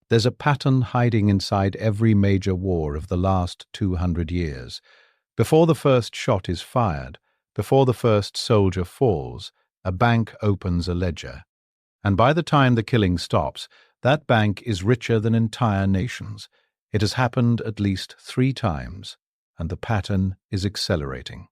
There's a pattern hiding inside every major war of the last 200 years. Before the first shot is fired, before the first soldier falls, a bank opens a ledger. And by the time the killing stops, that bank is richer than entire nations. It has happened at least 3 times, and the pattern is accelerating.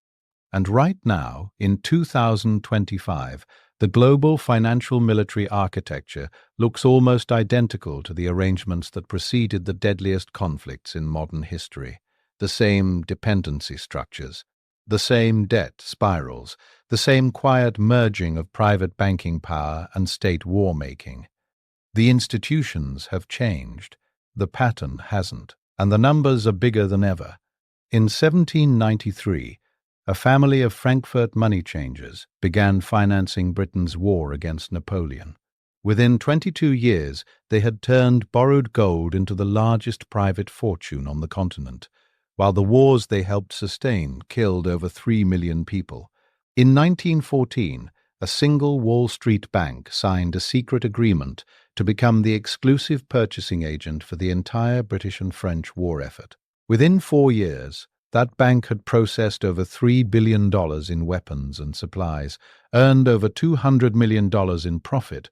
And right now, in 2025, the global financial military architecture looks almost identical to the arrangements that preceded the deadliest conflicts in modern history. The same dependency structures, the same debt spirals, the same quiet merging of private banking power and state war-making. The institutions have changed, the pattern hasn't, and the numbers are bigger than ever. In 1793, a family of Frankfurt money changers began financing Britain's war against Napoleon. Within 22 years, they had turned borrowed gold into the largest private fortune on the continent, while the wars they helped sustain killed over 3 million people. In 1914, a single Wall Street bank signed a secret agreement to become the exclusive purchasing agent for the entire British and French war effort. Within 4 years, that bank had processed over $3 billion in weapons and supplies, earned over $200 million in profit,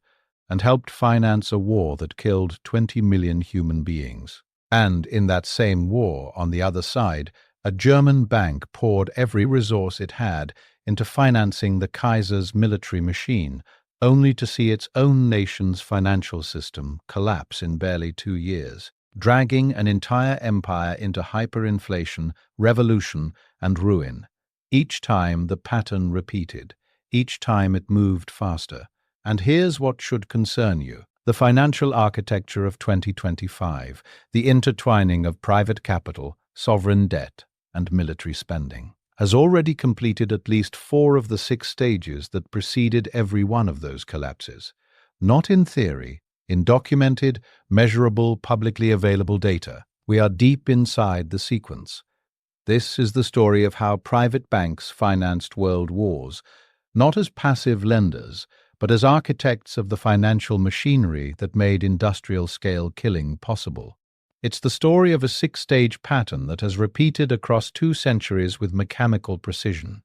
and helped finance a war that killed 20 million human beings. And in that same war, on the other side, a German bank poured every resource it had into financing the Kaiser's military machine, only to see its own nation's financial system collapse in barely 2 years, dragging an entire empire into hyperinflation, revolution, and ruin. Each time the pattern repeated, each time it moved faster. And here's what should concern you. The financial architecture of 2025, the intertwining of private capital, sovereign debt, and military spending, has already completed at least 4 of the 6 stages that preceded every one of those collapses. Not in theory, in documented, measurable, publicly available data. We are deep inside the sequence. This is the story of how private banks financed world wars, not as passive lenders, but as architects of the financial machinery that made industrial-scale killing possible. It's the story of a 6-stage pattern that has repeated across 2 centuries with mechanical precision.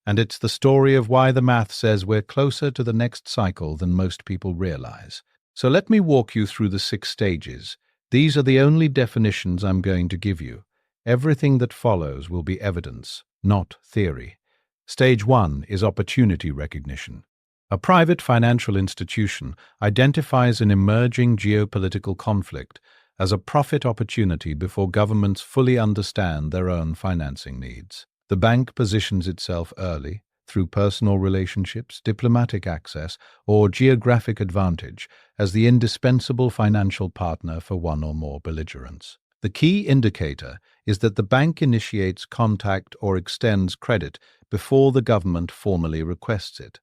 And it's the story of why the math says we're closer to the next cycle than most people realize. So let me walk you through the 6 stages. These are the only definitions I'm going to give you. Everything that follows will be evidence, not theory. Stage 1 is opportunity recognition. A private financial institution identifies an emerging geopolitical conflict as a profit opportunity before governments fully understand their own financing needs. The bank positions itself early, through personal relationships, diplomatic access, or geographic advantage, as the indispensable financial partner for one or more belligerents. The key indicator is that the bank initiates contact or extends credit before the government formally requests it.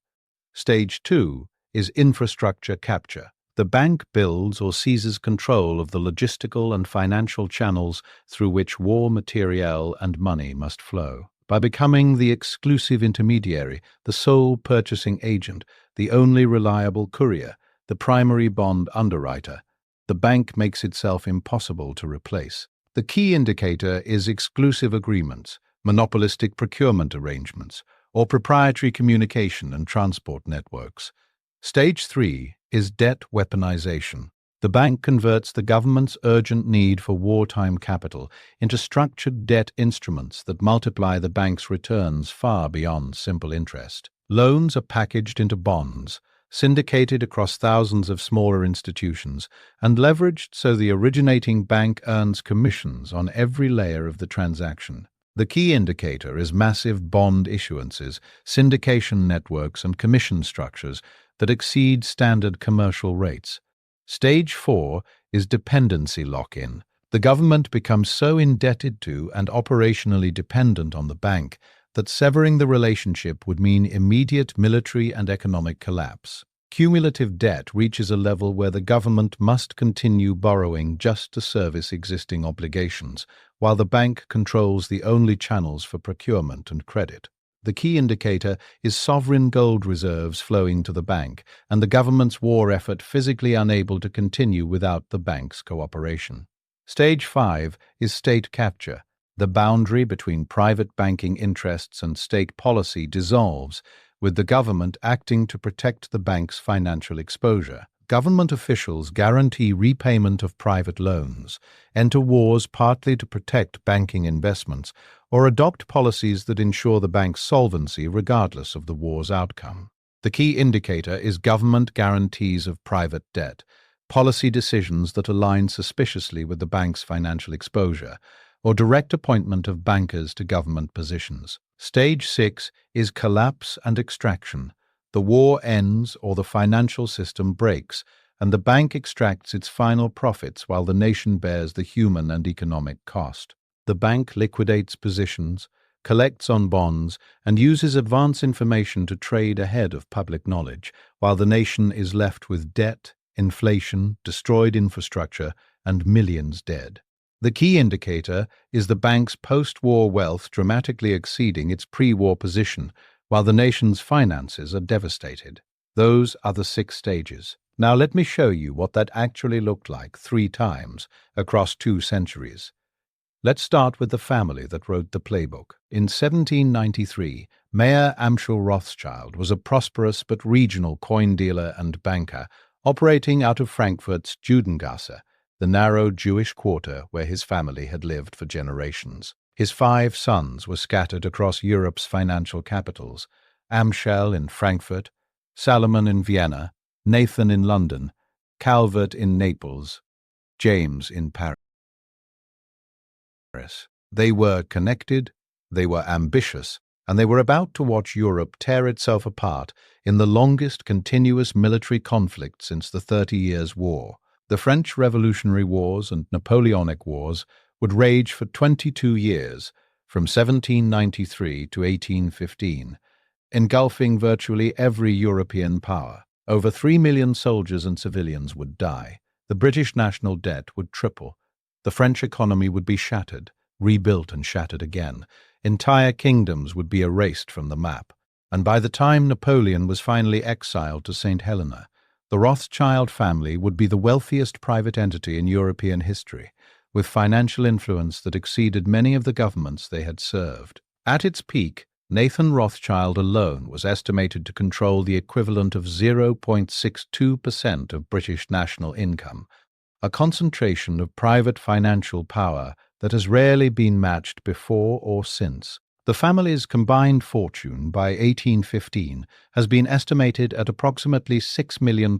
Stage 2 is infrastructure capture. The bank builds or seizes control of the logistical and financial channels through which war materiel and money must flow. By becoming the exclusive intermediary, the sole purchasing agent, the only reliable courier, the primary bond underwriter, the bank makes itself impossible to replace. The key indicator is exclusive agreements, monopolistic procurement arrangements, or proprietary communication and transport networks. Stage 3 is debt weaponization. The bank converts the government's urgent need for wartime capital into structured debt instruments that multiply the bank's returns far beyond simple interest. Loans are packaged into bonds, syndicated across thousands of smaller institutions, and leveraged so the originating bank earns commissions on every layer of the transaction. The key indicator is massive bond issuances, syndication networks, and commission structures that exceed standard commercial rates. Stage 4 is dependency lock-in. The government becomes so indebted to and operationally dependent on the bank that severing the relationship would mean immediate military and economic collapse. Cumulative debt reaches a level where the government must continue borrowing just to service existing obligations, while the bank controls the only channels for procurement and credit. The key indicator is sovereign gold reserves flowing to the bank, and the government's war effort physically unable to continue without the bank's cooperation. Stage 5 is state capture. The boundary between private banking interests and state policy dissolves, with the government acting to protect the bank's financial exposure. Government officials guarantee repayment of private loans, enter wars partly to protect banking investments, or adopt policies that ensure the bank's solvency regardless of the war's outcome. The key indicator is government guarantees of private debt, policy decisions that align suspiciously with the bank's financial exposure, or direct appointment of bankers to government positions. Stage 6 is collapse and extraction. The war ends or the financial system breaks, and the bank extracts its final profits while the nation bears the human and economic cost. The bank liquidates positions, collects on bonds, and uses advance information to trade ahead of public knowledge, while the nation is left with debt, inflation, destroyed infrastructure, and millions dead. The key indicator is the bank's post-war wealth dramatically exceeding its pre-war position, while the nation's finances are devastated. Those are the 6 stages. Now let me show you what that actually looked like 3 times across 2 centuries. Let's start with the family that wrote the playbook. In 1793, Mayer Amschel Rothschild was a prosperous but regional coin dealer and banker operating out of Frankfurt's Judengasse, the narrow Jewish quarter where his family had lived for generations. His 5 sons were scattered across Europe's financial capitals: Amschel in Frankfurt, Salomon in Vienna, Nathan in London, Calvert in Naples, James in Paris. They were connected, they were ambitious, and they were about to watch Europe tear itself apart in the longest continuous military conflict since the 30 Years' War. The French Revolutionary Wars and Napoleonic Wars would rage for 22 years, from 1793 to 1815, engulfing virtually every European power. Over 3 million soldiers and civilians would die. The British national debt would triple. The French economy would be shattered, rebuilt and shattered again. Entire kingdoms would be erased from the map. And by the time Napoleon was finally exiled to St. Helena, the Rothschild family would be the wealthiest private entity in European history, with financial influence that exceeded many of the governments they had served. At its peak, Nathan Rothschild alone was estimated to control the equivalent of 0.62% of British national income, a concentration of private financial power that has rarely been matched before or since. The family's combined fortune by 1815 has been estimated at approximately £6 million,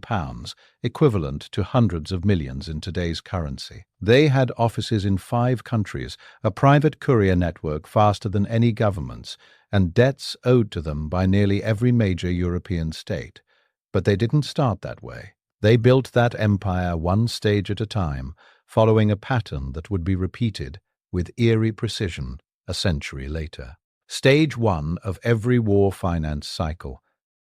equivalent to hundreds of millions in today's currency. They had offices in 5 countries, a private courier network faster than any government's, and debts owed to them by nearly every major European state. But they didn't start that way. They built that empire one stage at a time, following a pattern that would be repeated with eerie precision a century later. Stage 1 of every war finance cycle.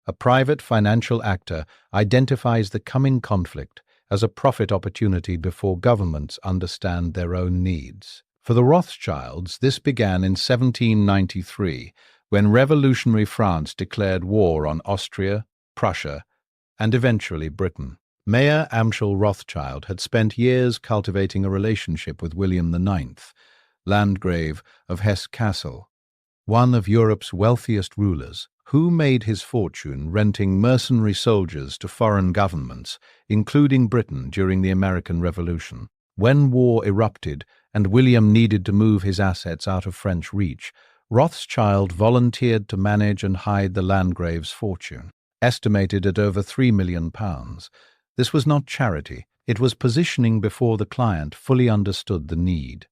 A private financial actor identifies the coming conflict as a profit opportunity before governments understand their own needs. For the Rothschilds, this began in 1793, when revolutionary France declared war on Austria, Prussia, and eventually Britain. Mayer Amschel Rothschild had spent years cultivating a relationship with William IX, Landgrave of Hesse-Kassel, one of Europe's wealthiest rulers, who made his fortune renting mercenary soldiers to foreign governments, including Britain during the American Revolution. When war erupted and William needed to move his assets out of French reach, Rothschild volunteered to manage and hide the Landgrave's fortune, estimated at over £3 million. This was not charity, it was positioning before the client fully understood the need.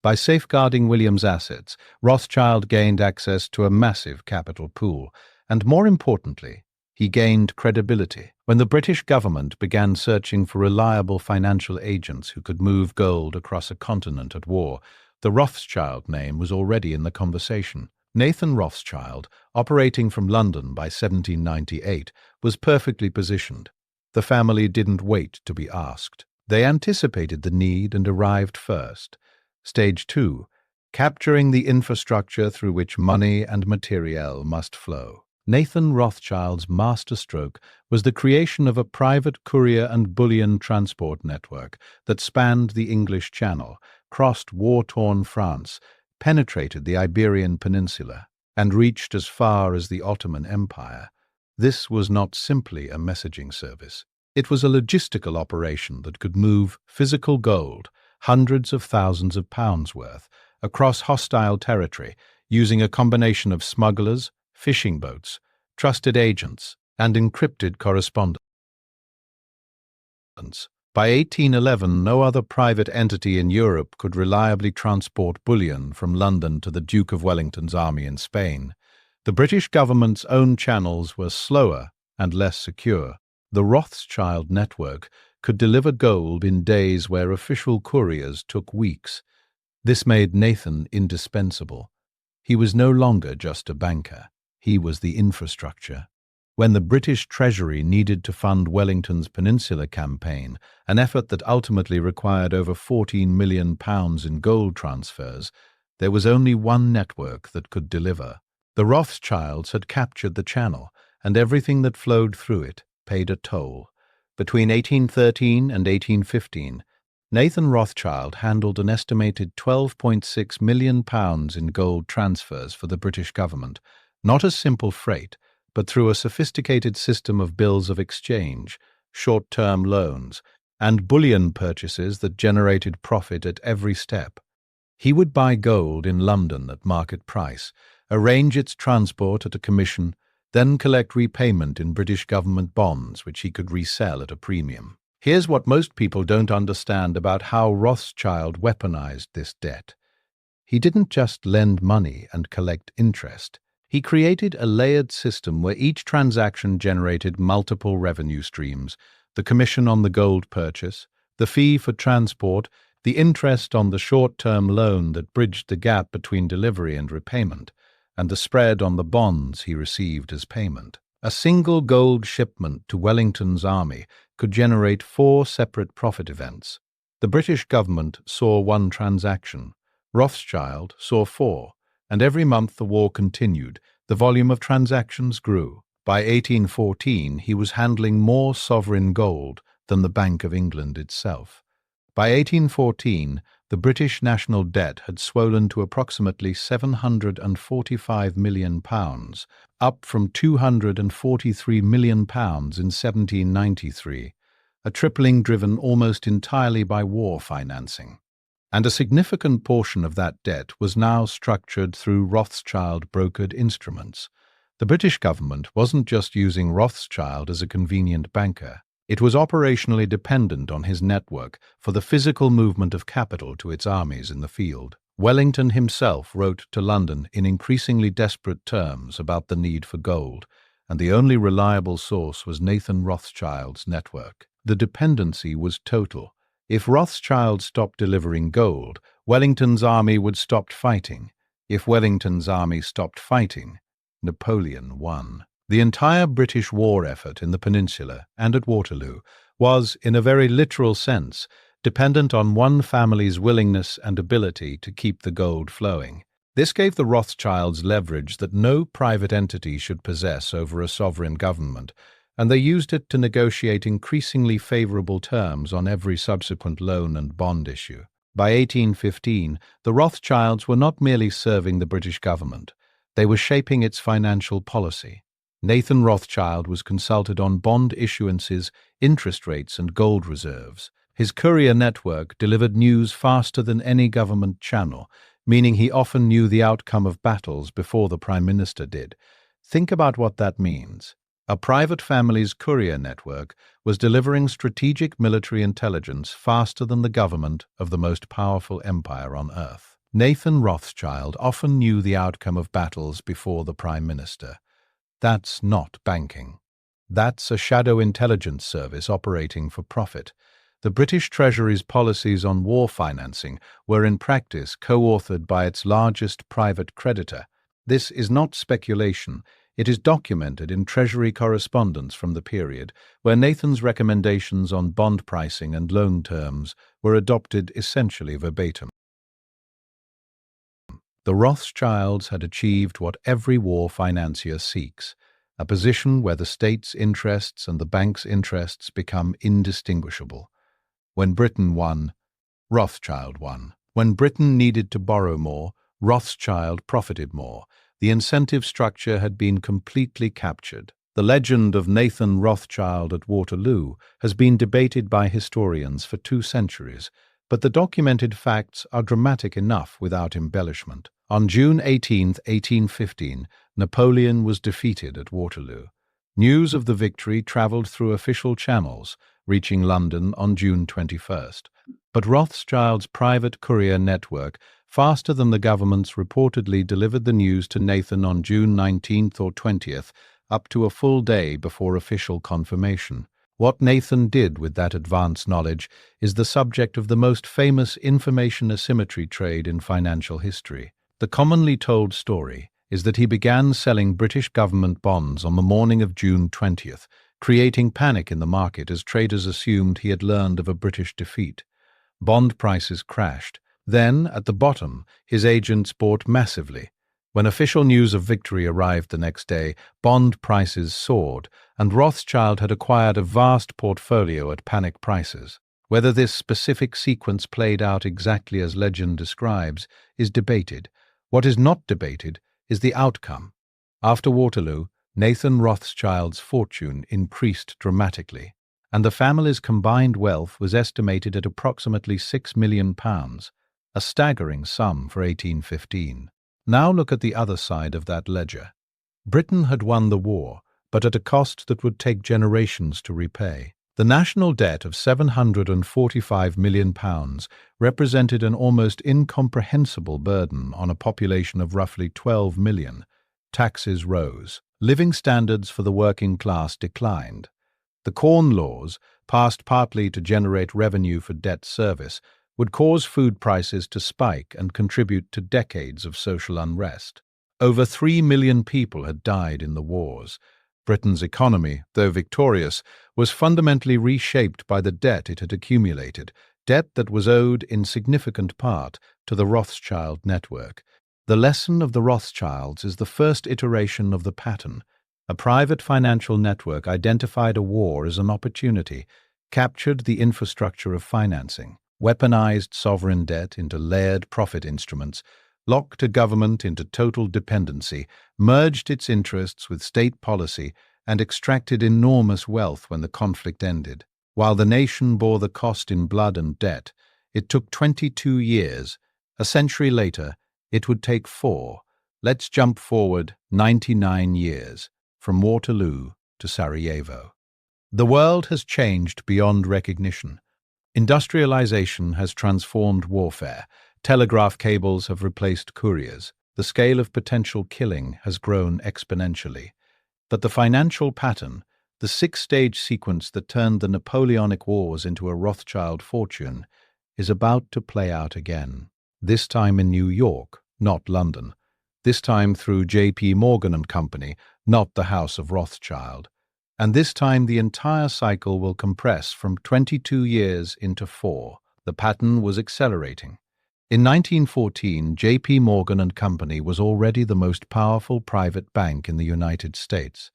By safeguarding William's assets, Rothschild gained access to a massive capital pool, and more importantly, he gained credibility. When the British government began searching for reliable financial agents who could move gold across a continent at war, the Rothschild name was already in the conversation. Nathan Rothschild, operating from London by 1798, was perfectly positioned. The family didn't wait to be asked. They anticipated the need and arrived first. Stage 2, capturing the infrastructure through which money and materiel must flow. Nathan Rothschild's masterstroke was the creation of a private courier and bullion transport network that spanned the English Channel, crossed war-torn France, penetrated the Iberian Peninsula, and reached as far as the Ottoman Empire. This was not simply a messaging service. It was a logistical operation that could move physical gold, hundreds of thousands of pounds worth, across hostile territory, using a combination of smugglers, fishing boats, trusted agents, and encrypted correspondence. By 1811, no other private entity in Europe could reliably transport bullion from London to the Duke of Wellington's army in Spain. The British government's own channels were slower and less secure. The Rothschild network could deliver gold in days where official couriers took weeks. This made Nathan indispensable. He was no longer just a banker. He was the infrastructure. When the British Treasury needed to fund Wellington's Peninsula campaign, an effort that ultimately required over £14 million in gold transfers, there was only one network that could deliver. The Rothschilds had captured the Channel, and everything that flowed through it paid a toll. Between 1813 and 1815, Nathan Rothschild handled an estimated £12.6 million in gold transfers for the British government, not as simple freight, but through a sophisticated system of bills of exchange, short-term loans, and bullion purchases that generated profit at every step. He would buy gold in London at market price, arrange its transport at a commission, then collect repayment in British government bonds, which he could resell at a premium. Here's what most people don't understand about how Rothschild weaponized this debt. He didn't just lend money and collect interest. He created a layered system where each transaction generated multiple revenue streams: the commission on the gold purchase, the fee for transport, the interest on the short-term loan that bridged the gap between delivery and repayment, and the spread on the bonds he received as payment. A single gold shipment to Wellington's army could generate 4 separate profit events. The British government saw one transaction. Rothschild saw 4. And every month the war continued, the volume of transactions grew. By 1814, he was handling more sovereign gold than the Bank of England itself. By 1814, the British national debt had swollen to approximately £745 million, up from £243 million in 1793, a tripling driven almost entirely by war financing. And a significant portion of that debt was now structured through Rothschild-brokered instruments. The British government wasn't just using Rothschild as a convenient banker. It was operationally dependent on his network for the physical movement of capital to its armies in the field. Wellington himself wrote to London in increasingly desperate terms about the need for gold, and the only reliable source was Nathan Rothschild's network. The dependency was total. If Rothschild stopped delivering gold, Wellington's army would stop fighting. If Wellington's army stopped fighting, Napoleon won. The entire British war effort in the Peninsula and at Waterloo was, in a very literal sense, dependent on one family's willingness and ability to keep the gold flowing. This gave the Rothschilds leverage that no private entity should possess over a sovereign government, and they used it to negotiate increasingly favorable terms on every subsequent loan and bond issue. By 1815, the Rothschilds were not merely serving the British government, they were shaping its financial policy. Nathan Rothschild was consulted on bond issuances, interest rates, and gold reserves. His courier network delivered news faster than any government channel, meaning he often knew the outcome of battles before the Prime Minister did. Think about what that means. A private family's courier network was delivering strategic military intelligence faster than the government of the most powerful empire on earth. Nathan Rothschild often knew the outcome of battles before the Prime Minister. That's not banking. That's a shadow intelligence service operating for profit. The British Treasury's policies on war financing were in practice co-authored by its largest private creditor. This is not speculation. It is documented in Treasury correspondence from the period, where Nathan's recommendations on bond pricing and loan terms were adopted essentially verbatim. The Rothschilds had achieved what every war financier seeks, a position where the state's interests and the bank's interests become indistinguishable. When Britain won, Rothschild won. When Britain needed to borrow more, Rothschild profited more. The incentive structure had been completely captured. The legend of Nathan Rothschild at Waterloo has been debated by historians for 2 centuries, but the documented facts are dramatic enough without embellishment. On June 18, 1815, Napoleon was defeated at Waterloo. News of the victory travelled through official channels, reaching London on June 21st. But Rothschild's private courier network, faster than the government's, reportedly delivered the news to Nathan on June 19th or 20th, up to a full day before official confirmation. What Nathan did with that advance knowledge is the subject of the most famous information asymmetry trade in financial history. The commonly told story is that he began selling British government bonds on the morning of June 20th, creating panic in the market as traders assumed he had learned of a British defeat. Bond prices crashed. Then, at the bottom, his agents bought massively. When official news of victory arrived the next day, bond prices soared, and Rothschild had acquired a vast portfolio at panic prices. Whether this specific sequence played out exactly as legend describes is debated. What is not debated is the outcome. After Waterloo, Nathan Rothschild's fortune increased dramatically, and the family's combined wealth was estimated at approximately £6 million, a staggering sum for 1815. Now look at the other side of that ledger. Britain had won the war, but at a cost that would take generations to repay. The national debt of £745 million represented an almost incomprehensible burden on a population of roughly 12 million. Taxes rose. Living standards for the working class declined. The Corn Laws, passed partly to generate revenue for debt service, would cause food prices to spike and contribute to decades of social unrest. Over 3 million people had died in the wars. Britain's economy, though victorious, was fundamentally reshaped by the debt it had accumulated, debt that was owed in significant part to the Rothschild network. The lesson of the Rothschilds is the first iteration of the pattern. A private financial network identified a war as an opportunity, captured the infrastructure of financing, weaponized sovereign debt into layered profit instruments, locked a government into total dependency, merged its interests with state policy, and extracted enormous wealth when the conflict ended. While the nation bore the cost in blood and debt, it took 22 years. A century later, it would take 4. Let's jump forward 99 years, from Waterloo to Sarajevo. The world has changed beyond recognition. Industrialization has transformed warfare. Telegraph cables have replaced couriers. The scale of potential killing has grown exponentially. But the financial pattern, the 6-stage sequence that turned the Napoleonic Wars into a Rothschild fortune, is about to play out again. This time in New York, not London. This time through J.P. Morgan and Company, not the House of Rothschild. And this time the entire cycle will compress from 22 years into 4. The pattern was accelerating. In 1914, J.P. Morgan and Company was already the most powerful private bank in the United States.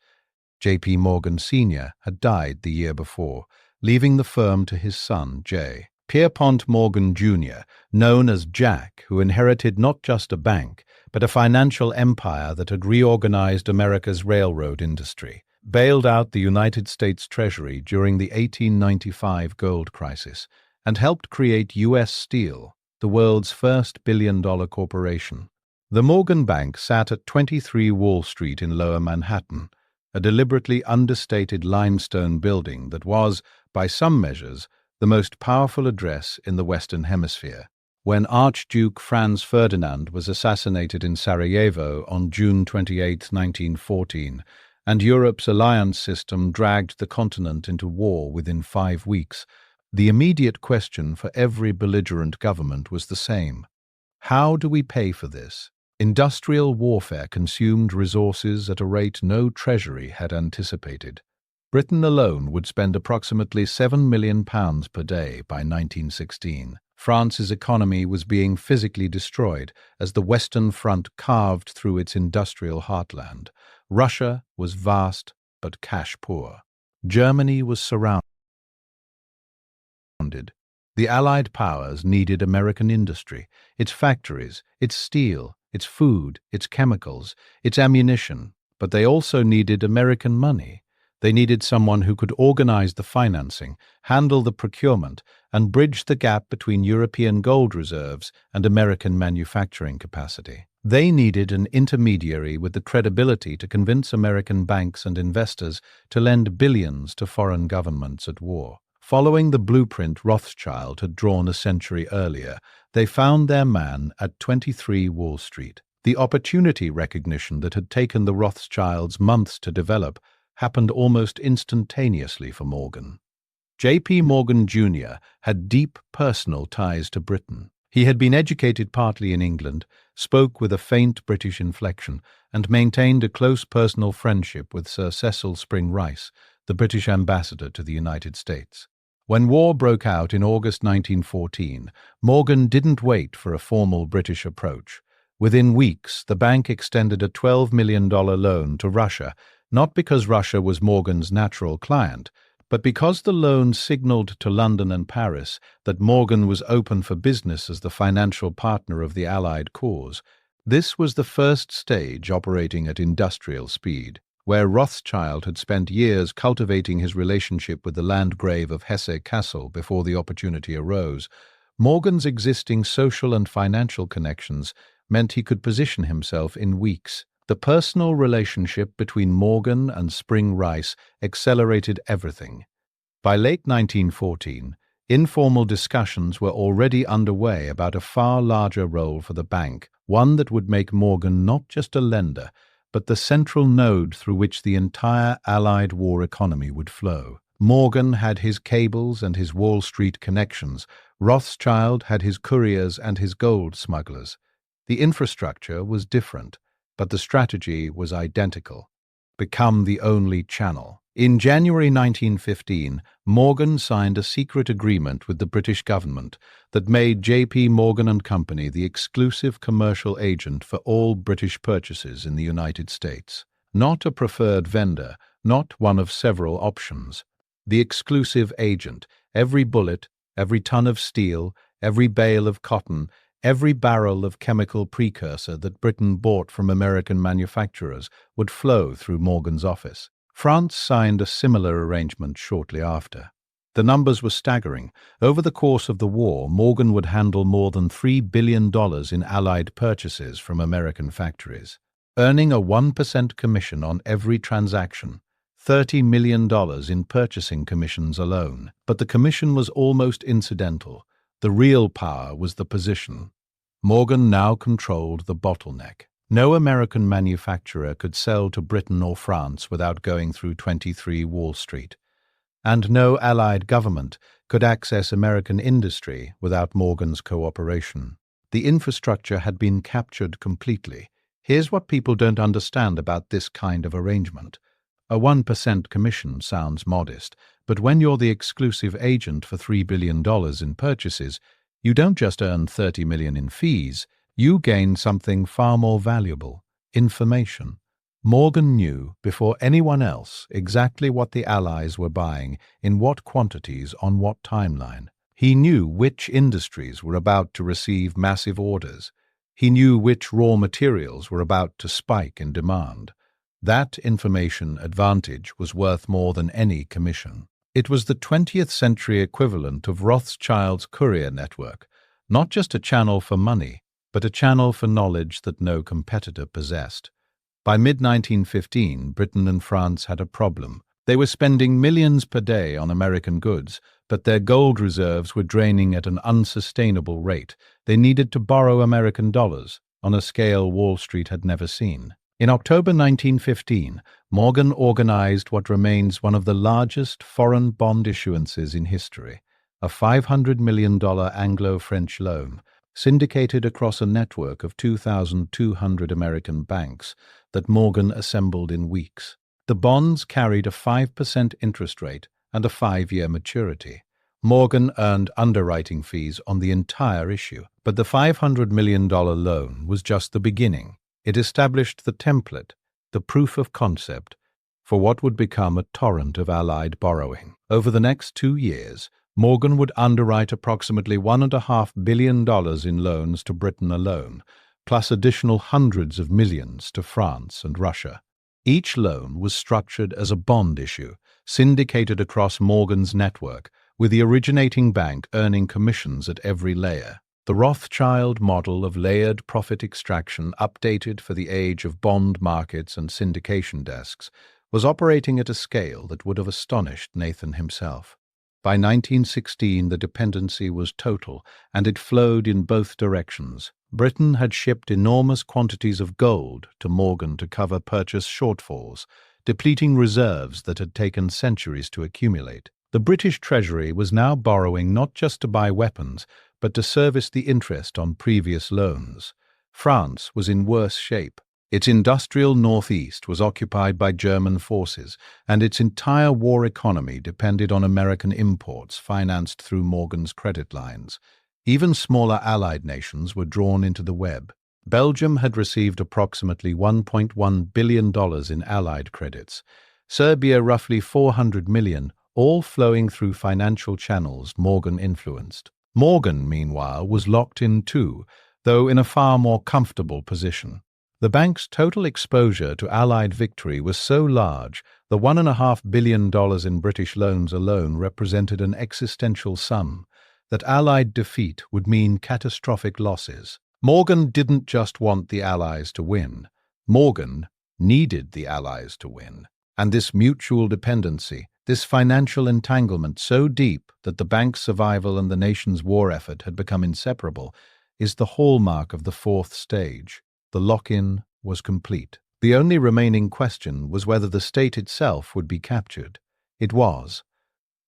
J.P. Morgan Sr. had died the year before, leaving the firm to his son, J. Pierpont Morgan Jr., known as Jack, who inherited not just a bank, but a financial empire that had reorganized America's railroad industry, bailed out the United States Treasury during the 1895 gold crisis, and helped create U.S. Steel, the world's first billion-dollar corporation. The Morgan Bank sat at 23 Wall Street in Lower Manhattan, a deliberately understated limestone building that was, by some measures, the most powerful address in the Western Hemisphere. When Archduke Franz Ferdinand was assassinated in Sarajevo on June 28, 1914, and Europe's alliance system dragged the continent into war within 5 weeks, the immediate question for every belligerent government was the same. How do we pay for this? Industrial warfare consumed resources at a rate no treasury had anticipated. Britain alone would spend approximately £7 million per day by 1916. France's economy was being physically destroyed as the Western Front carved through its industrial heartland. Russia was vast but cash poor. Germany was surrounded. The Allied powers needed American industry, its factories, its steel, its food, its chemicals, its ammunition, but they also needed American money. They needed someone who could organize the financing, handle the procurement, and bridge the gap between European gold reserves and American manufacturing capacity. They needed an intermediary with the credibility to convince American banks and investors to lend billions to foreign governments at war. Following the blueprint Rothschild had drawn a century earlier, they found their man at 23 Wall Street. The opportunity recognition that had taken the Rothschilds months to develop happened almost instantaneously for Morgan. J.P. Morgan Jr. had deep personal ties to Britain. He had been educated partly in England, spoke with a faint British inflection, and maintained a close personal friendship with Sir Cecil Spring Rice, the British ambassador to the United States. When war broke out in August 1914, Morgan didn't wait for a formal British approach. Within weeks, the bank extended a $12 million loan to Russia, not because Russia was Morgan's natural client, but because the loan signaled to London and Paris that Morgan was open for business as the financial partner of the Allied cause. This was the first stage operating at industrial speed. Where Rothschild had spent years cultivating his relationship with the Landgrave of Hesse-Kassel before the opportunity arose, Morgan's existing social and financial connections meant he could position himself in weeks. The personal relationship between Morgan and Spring Rice accelerated everything. By late 1914, informal discussions were already underway about a far larger role for the bank, one that would make Morgan not just a lender, but the central node through which the entire Allied war economy would flow. Morgan had his cables and his Wall Street connections. Rothschild had his couriers and his gold smugglers. The infrastructure was different, but the strategy was identical. Become the only channel. In January 1915, Morgan signed a secret agreement with the British government that made J.P. Morgan & Company the exclusive commercial agent for all British purchases in the United States. Not a preferred vendor, not one of several options. The exclusive agent. Every bullet, every ton of steel, every bale of cotton, every barrel of chemical precursor that Britain bought from American manufacturers would flow through Morgan's office. France signed a similar arrangement shortly after. The numbers were staggering. Over the course of the war, Morgan would handle more than $3 billion in Allied purchases from American factories, earning a 1% commission on every transaction, $30 million in purchasing commissions alone. But the commission was almost incidental. The real power was the position. Morgan now controlled the bottleneck. No American manufacturer could sell to Britain or France without going through 23 Wall Street. And no Allied government could access American industry without Morgan's cooperation. The infrastructure had been captured completely. Here's what people don't understand about this kind of arrangement. A 1% commission sounds modest, but when you're the exclusive agent for $3 billion in purchases, you don't just earn $30 million in fees, you gain something far more valuable: information. Morgan knew, before anyone else, exactly what the Allies were buying, in what quantities, on what timeline. He knew which industries were about to receive massive orders. He knew which raw materials were about to spike in demand. That information advantage was worth more than any commission. It was the 20th century equivalent of Rothschild's courier network, not just a channel for money, but a channel for knowledge that no competitor possessed. By mid-1915, Britain and France had a problem. They were spending millions per day on American goods, but their gold reserves were draining at an unsustainable rate. They needed to borrow American dollars, on a scale Wall Street had never seen. In October 1915, Morgan organized what remains one of the largest foreign bond issuances in history, a $500 million Anglo-French loan, syndicated across a network of 2,200 American banks that Morgan assembled in weeks. The bonds carried a 5% interest rate and a 5-year maturity. Morgan earned underwriting fees on the entire issue, but the $500 million loan was just the beginning. It established the template, the proof of concept, for what would become a torrent of Allied borrowing. Over the next 2 years, Morgan would underwrite approximately $1.5 billion in loans to Britain alone, plus additional hundreds of millions to France and Russia. Each loan was structured as a bond issue, syndicated across Morgan's network, with the originating bank earning commissions at every layer. The Rothschild model of layered profit extraction, updated for the age of bond markets and syndication desks, was operating at a scale that would have astonished Nathan himself. By 1916, the dependency was total, and it flowed in both directions. Britain had shipped enormous quantities of gold to Morgan to cover purchase shortfalls, depleting reserves that had taken centuries to accumulate. The British Treasury was now borrowing not just to buy weapons, but to service the interest on previous loans. France was in worse shape. Its industrial northeast was occupied by German forces, and its entire war economy depended on American imports financed through Morgan's credit lines. Even smaller Allied nations were drawn into the web. Belgium had received approximately $1.1 billion in Allied credits, Serbia roughly $400 million, all flowing through financial channels Morgan influenced. Morgan, meanwhile, was locked in too, though in a far more comfortable position. The bank's total exposure to Allied victory was so large, the $1.5 billion in British loans alone represented an existential sum, that Allied defeat would mean catastrophic losses. Morgan didn't just want the Allies to win. Morgan needed the Allies to win. And this mutual dependency, this financial entanglement so deep that the bank's survival and the nation's war effort had become inseparable, is the hallmark of the fourth stage. The lock-in was complete. The only remaining question was whether the state itself would be captured. It was.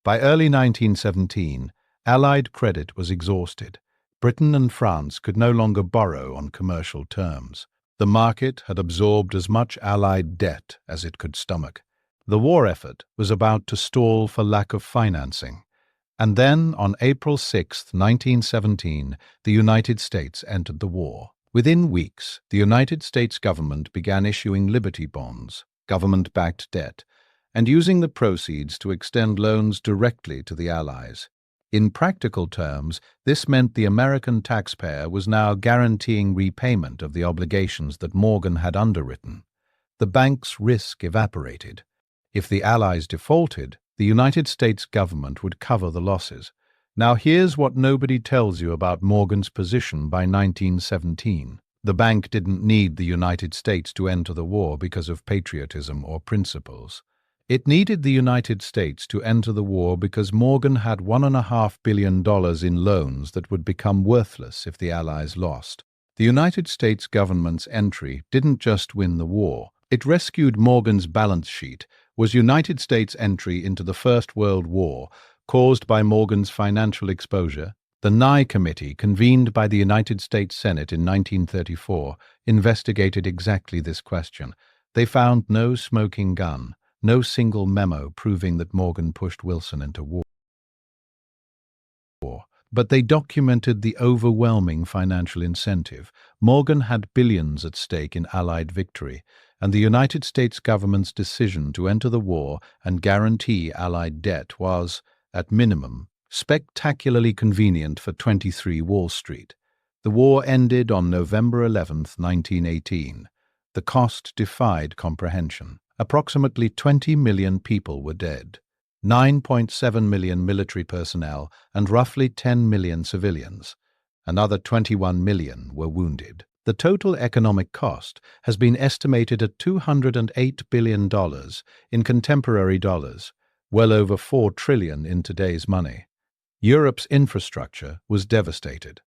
By early 1917, Allied credit was exhausted. Britain and France could no longer borrow on commercial terms. The market had absorbed as much Allied debt as it could stomach. The war effort was about to stall for lack of financing. And then, on April 6, 1917, the United States entered the war. Within weeks, the United States government began issuing Liberty bonds, government-backed debt, and using the proceeds to extend loans directly to the Allies. In practical terms, this meant the American taxpayer was now guaranteeing repayment of the obligations that Morgan had underwritten. The bank's risk evaporated. If the Allies defaulted, the United States government would cover the losses. Now here's what nobody tells you about Morgan's position by 1917. The bank didn't need the United States to enter the war because of patriotism or principles. It needed the United States to enter the war because Morgan had $1.5 billion in loans that would become worthless if the Allies lost. The United States government's entry didn't just win the war. It rescued Morgan's balance sheet, was United States entry into the First World War, caused by Morgan's financial exposure. The Nye Committee, convened by the United States Senate in 1934, investigated exactly this question. They found no smoking gun, no single memo proving that Morgan pushed Wilson into war. But they documented the overwhelming financial incentive. Morgan had billions at stake in Allied victory, and the United States government's decision to enter the war and guarantee Allied debt was, at minimum, spectacularly convenient for 23 Wall Street. The war ended on November 11, 1918. The cost defied comprehension. Approximately 20 million people were dead, 9.7 million military personnel, and roughly 10 million civilians. Another 21 million were wounded. The total economic cost has been estimated at $208 billion in contemporary dollars, well over $4 trillion in today's money. Europe's infrastructure was devastated.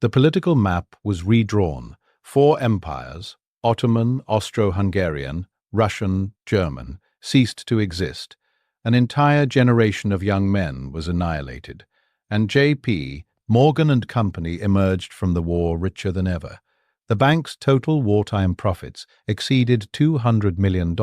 The political map was redrawn. 4 empires, Ottoman, Austro-Hungarian, Russian, German, ceased to exist. An entire generation of young men was annihilated, and J.P. Morgan and Company emerged from the war richer than ever. The bank's total wartime profits exceeded $200 million,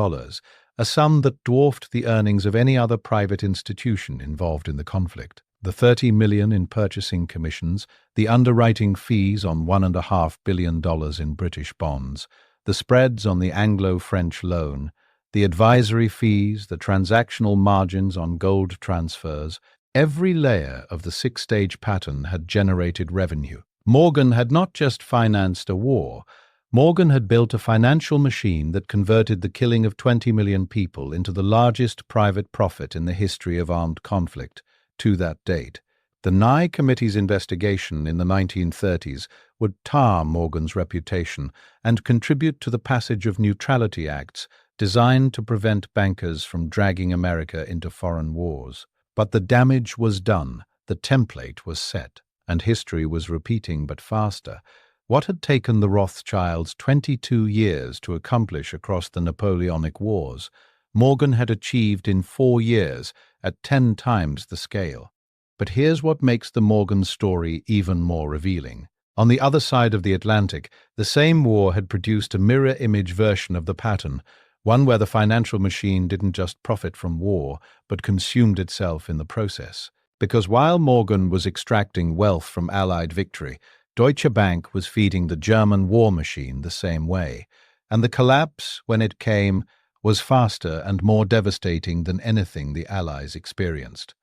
a sum that dwarfed the earnings of any other private institution involved in the conflict. The 30 million in purchasing commissions, the underwriting fees on $1.5 billion in British bonds, the spreads on the Anglo-French loan, the advisory fees, the transactional margins on gold transfers, every layer of the six-stage pattern had generated revenue. Morgan had not just financed a war. Morgan had built a financial machine that converted the killing of 20 million people into the largest private profit in the history of armed conflict to that date. The Nye Committee's investigation in the 1930s would tar Morgan's reputation and contribute to the passage of neutrality acts designed to prevent bankers from dragging America into foreign wars. But the damage was done, the template was set, and history was repeating but faster. What had taken the Rothschilds 22 years to accomplish across the Napoleonic Wars, Morgan had achieved in 4 years at 10 times the scale. But here's what makes the Morgan story even more revealing. On the other side of the Atlantic, the same war had produced a mirror-image version of the pattern, one where the financial machine didn't just profit from war, but consumed itself in the process. Because while Morgan was extracting wealth from Allied victory, Deutsche Bank was feeding the German war machine the same way, and the collapse, when it came, was faster and more devastating than anything the Allies experienced.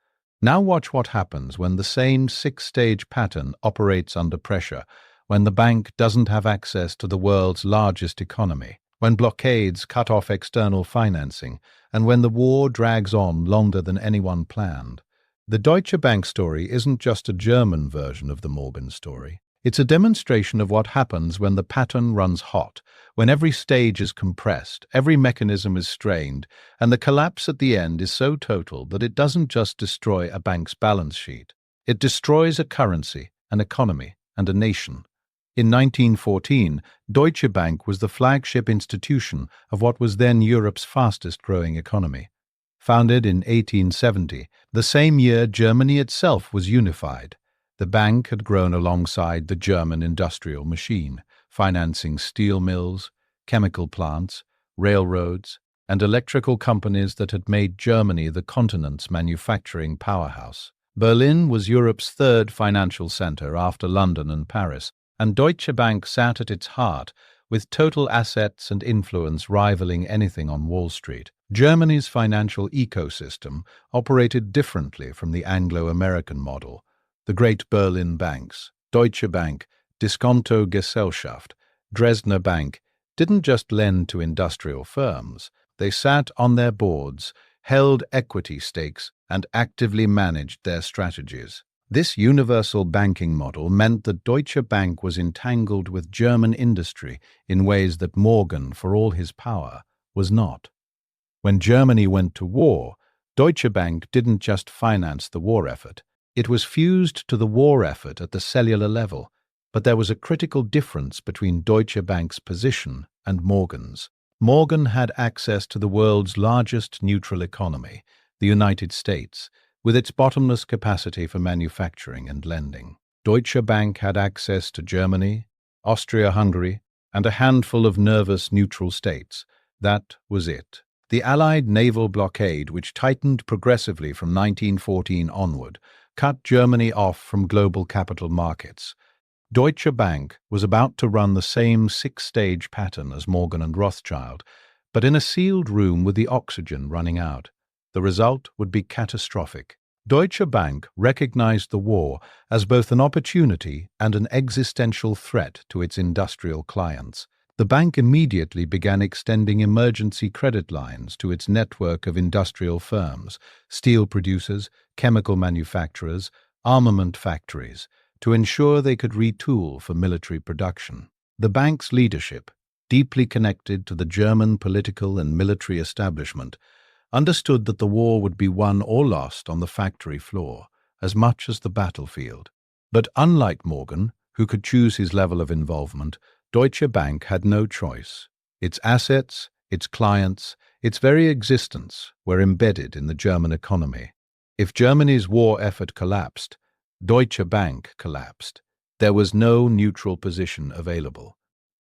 Now watch what happens when the same six-stage pattern operates under pressure, when the bank doesn't have access to the world's largest economy, when blockades cut off external financing, and when the war drags on longer than anyone planned. The Deutsche Bank story isn't just a German version of the Morgan story. It's a demonstration of what happens when the pattern runs hot, when every stage is compressed, every mechanism is strained, and the collapse at the end is so total that it doesn't just destroy a bank's balance sheet. It destroys a currency, an economy, and a nation. In 1914, Deutsche Bank was the flagship institution of what was then Europe's fastest-growing economy. Founded in 1870, the same year Germany itself was unified, the bank had grown alongside the German industrial machine, financing steel mills, chemical plants, railroads, and electrical companies that had made Germany the continent's manufacturing powerhouse. Berlin was Europe's third financial center after London and Paris, and Deutsche Bank sat at its heart, with total assets and influence rivaling anything on Wall Street. Germany's financial ecosystem operated differently from the Anglo-American model. The great Berlin banks, Deutsche Bank, Diskonto Gesellschaft, Dresdner Bank, didn't just lend to industrial firms. They sat on their boards, held equity stakes, and actively managed their strategies. This universal banking model meant that Deutsche Bank was entangled with German industry in ways that Morgan, for all his power, was not. When Germany went to war, Deutsche Bank didn't just finance the war effort. It was fused to the war effort at the cellular level, but there was a critical difference between Deutsche Bank's position and Morgan's. Morgan had access to the world's largest neutral economy, the United States, with its bottomless capacity for manufacturing and lending. Deutsche Bank had access to Germany, Austria-Hungary, and a handful of nervous neutral states. That was it. The Allied naval blockade, which tightened progressively from 1914 onward, cut Germany off from global capital markets. Deutsche Bank was about to run the same six-stage pattern as Morgan and Rothschild, but in a sealed room with the oxygen running out. The result would be catastrophic. Deutsche Bank recognized the war as both an opportunity and an existential threat to its industrial clients. The bank immediately began extending emergency credit lines to its network of industrial firms, steel producers, chemical manufacturers, armament factories, to ensure they could retool for military production. The bank's leadership, deeply connected to the German political and military establishment, understood that the war would be won or lost on the factory floor, as much as the battlefield. But unlike Morgan, who could choose his level of involvement, Deutsche Bank had no choice. Its assets, its clients, its very existence were embedded in the German economy. If Germany's war effort collapsed, Deutsche Bank collapsed. There was no neutral position available.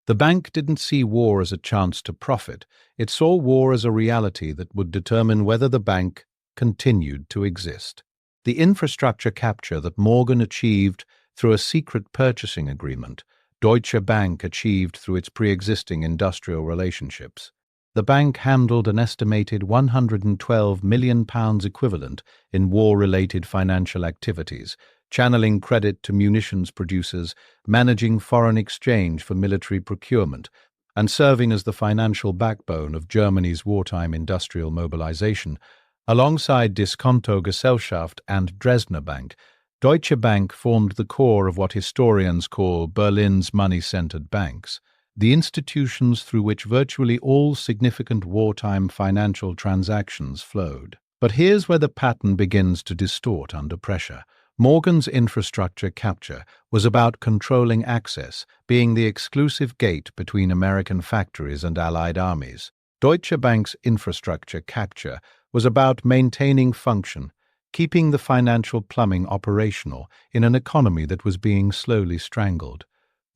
The bank didn't see war as a chance to profit. It saw war as a reality that would determine whether the bank continued to exist. The infrastructure capture that Morgan achieved through a secret purchasing agreement, Deutsche Bank achieved through its pre-existing industrial relationships. The bank handled an estimated £112 million equivalent in war-related financial activities, channeling credit to munitions producers, managing foreign exchange for military procurement, and serving as the financial backbone of Germany's wartime industrial mobilization. Alongside Diskontogesellschaft and Dresdner Bank, Deutsche Bank formed the core of what historians call Berlin's money-centered banks, the institutions through which virtually all significant wartime financial transactions flowed. But here's where the pattern begins to distort under pressure. Morgan's infrastructure capture was about controlling access, being the exclusive gate between American factories and Allied armies. Deutsche Bank's infrastructure capture was about maintaining function, keeping the financial plumbing operational in an economy that was being slowly strangled.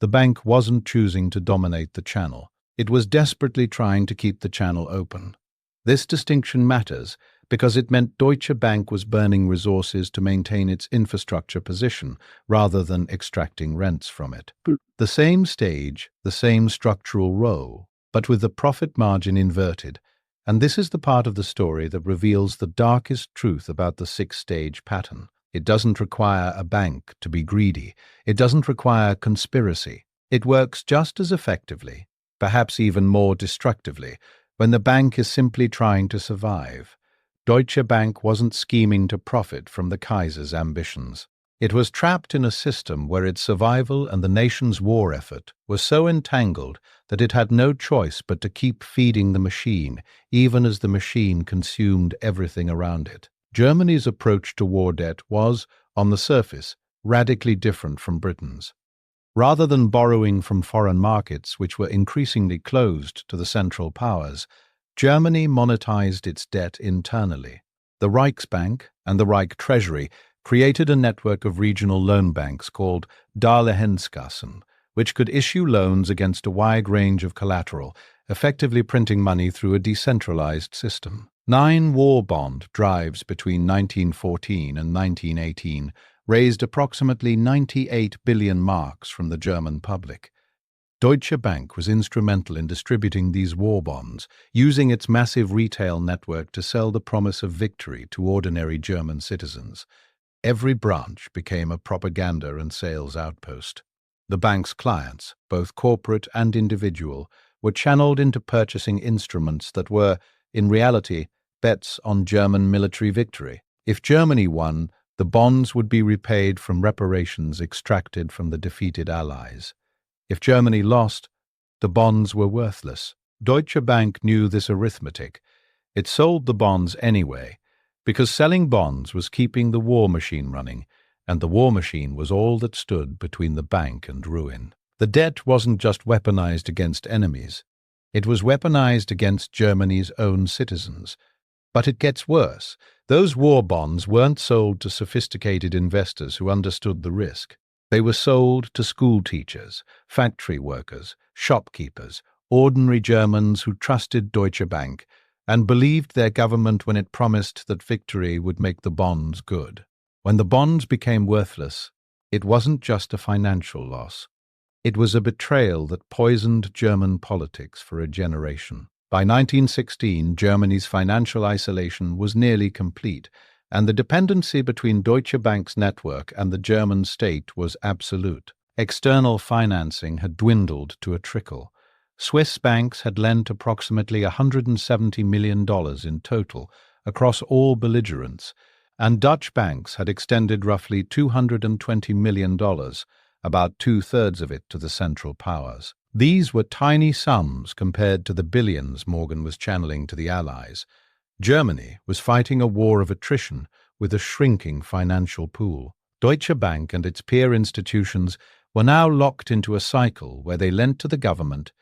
The bank wasn't choosing to dominate the channel. It was desperately trying to keep the channel open. This distinction matters because it meant Deutsche Bank was burning resources to maintain its infrastructure position rather than extracting rents from it. The same stage, the same structural role, but with the profit margin inverted. And this is the part of the story that reveals the darkest truth about the six-stage pattern. It doesn't require a bank to be greedy. It doesn't require conspiracy. It works just as effectively, perhaps even more destructively, when the bank is simply trying to survive. Deutsche Bank wasn't scheming to profit from the Kaiser's ambitions. It was trapped in a system where its survival and the nation's war effort were so entangled that it had no choice but to keep feeding the machine, even as the machine consumed everything around it. Germany's approach to war debt was, on the surface, radically different from Britain's. Rather than borrowing from foreign markets, which were increasingly closed to the Central Powers, Germany monetized its debt internally. The Reichsbank and the Reich Treasury created a network of regional loan banks called Darlehenskassen, which could issue loans against a wide range of collateral, effectively printing money through a decentralized system. 9 war bond drives between 1914 and 1918 raised approximately 98 billion marks from the German public. Deutsche Bank was instrumental in distributing these war bonds, using its massive retail network to sell the promise of victory to ordinary German citizens. Every branch became a propaganda and sales outpost. The bank's clients, both corporate and individual, were channeled into purchasing instruments that were, in reality, bets on German military victory. If Germany won, the bonds would be repaid from reparations extracted from the defeated Allies. If Germany lost, the bonds were worthless. Deutsche Bank knew this arithmetic. It sold the bonds anyway, because selling bonds was keeping the war machine running, and the war machine was all that stood between the bank and ruin. The debt wasn't just weaponized against enemies. It was weaponized against Germany's own citizens. But it gets worse. Those war bonds weren't sold to sophisticated investors who understood the risk. They were sold to school teachers, factory workers, shopkeepers, ordinary Germans who trusted Deutsche Bank and believed their government when it promised that victory would make the bonds good. When the bonds became worthless, it wasn't just a financial loss. It was a betrayal that poisoned German politics for a generation. By 1916, Germany's financial isolation was nearly complete, and the dependency between Deutsche Bank's network and the German state was absolute. External financing had dwindled to a trickle. Swiss banks had lent approximately $170 million in total across all belligerents, and Dutch banks had extended roughly $220 million, about two-thirds of it to the Central Powers. These were tiny sums compared to the billions Morgan was channeling to the Allies. Germany was fighting a war of attrition with a shrinking financial pool. Deutsche Bank and its peer institutions were now locked into a cycle where they lent to the government